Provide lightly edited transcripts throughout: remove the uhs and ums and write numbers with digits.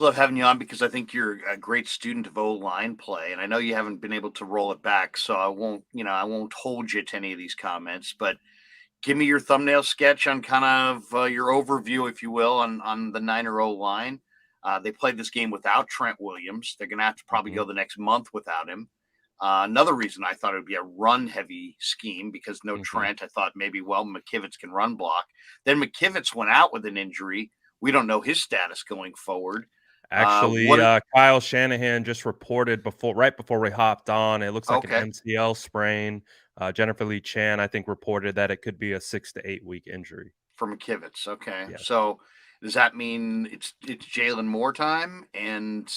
Love having you on because I think you're a great student of O-line play, and I know you haven't been able to roll it back, so I won't hold you to any of these comments. But give me your thumbnail sketch on kind of your overview, if you will, on the Niner O-line. They played this game without Trent Williams. They're going to have to probably Mhm, go the next month without him. Another reason I thought it would be a run-heavy scheme because no mhm. Trent. I thought maybe, well, McKivitz can run block. Then McKivitz went out with an injury. We don't know his status going forward. Actually, What? Kyle Shanahan just reported right before we hopped on, it looks like an Okay, MCL sprain. Jennifer Lee Chan, I think, reported that it could be a 6 to 8 week injury. for McKivitz. Okay, Yes. so does that mean it's Jalen Moore time? And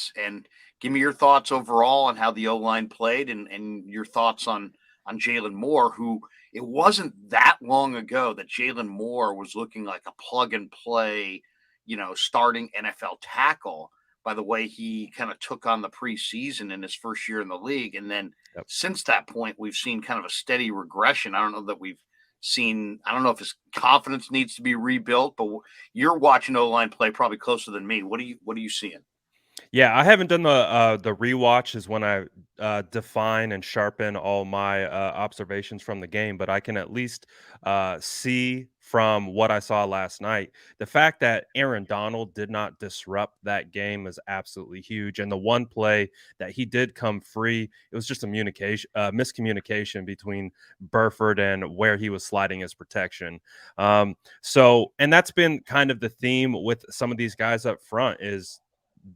give me your thoughts overall on how the O line played, and your thoughts on Jalen Moore, who it wasn't that long ago that Jalen Moore was looking like a plug and play, starting NFL tackle. By the way, he kind of took on the preseason in his first year in the league, and then Yep. since that point, we've seen kind of a steady regression. I don't know that we've seen. I don't know if his confidence needs to be rebuilt, but you're watching O line play probably closer than me. What are you seeing? Yeah, I haven't done the rewatch is when I define and sharpen all my observations from the game, but I can at least see from what I saw last night. The fact that Aaron Donald did not disrupt that game is absolutely huge. And the one play that he did come free, it was just a miscommunication between Burford and where he was sliding his protection. And that's been kind of the theme with some of these guys up front is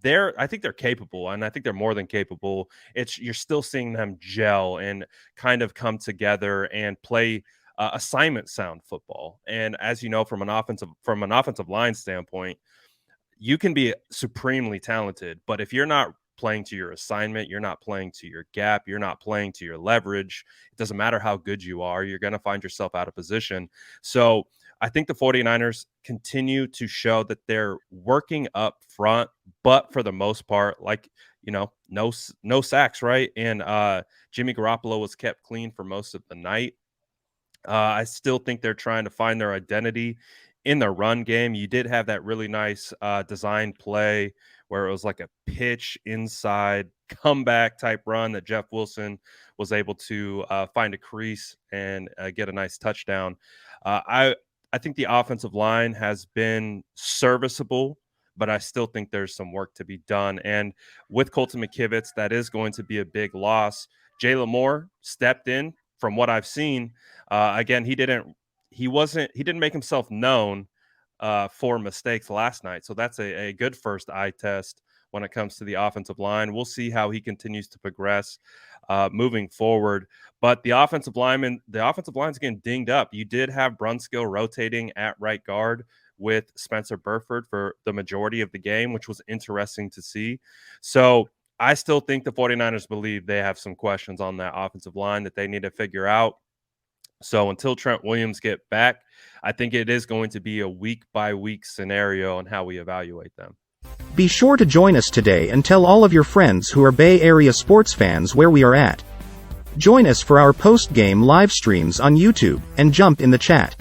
I think they're capable, and I think they're more than capable. It's you're still seeing them gel and kind of come together and play assignment sound football. And as you know, from an offensive line standpoint, you can be supremely talented, but if you're not playing to your assignment, you're not playing to your gap, you're not playing to your leverage, it doesn't matter how good you are, you're going to find yourself out of position. So I think the 49ers continue to show that they're working up front, but for the most part, like, no sacks, right? And Jimmy Garoppolo was kept clean for most of the night. I still think they're trying to find their identity in the run game. You did have that really nice design play where it was like a pitch inside comeback type run that Jeff Wilson was able to find a crease and get a nice touchdown. Uh, I I think the offensive line has been serviceable, but I still think there's some work to be done. And with Colton McKivitz, that is going to be a big loss. Jalen Moore stepped in from what I've seen. Again, he didn't make himself known for mistakes last night. So that's a good first eye test when it comes to the offensive line. We'll see how he continues to progress moving forward. But the offensive line's getting dinged up. You did have Brunskill rotating at right guard with Spencer Burford for the majority of the game, which was interesting to see. So I still think the 49ers believe they have some questions on that offensive line that they need to figure out. So until Trent Williams get back, I think it is going to be a week by week scenario on how we evaluate them. Be sure to join us today and tell all of your friends who are Bay Area sports fans where we are at. Join us for our post-game live streams on YouTube and jump in the chat.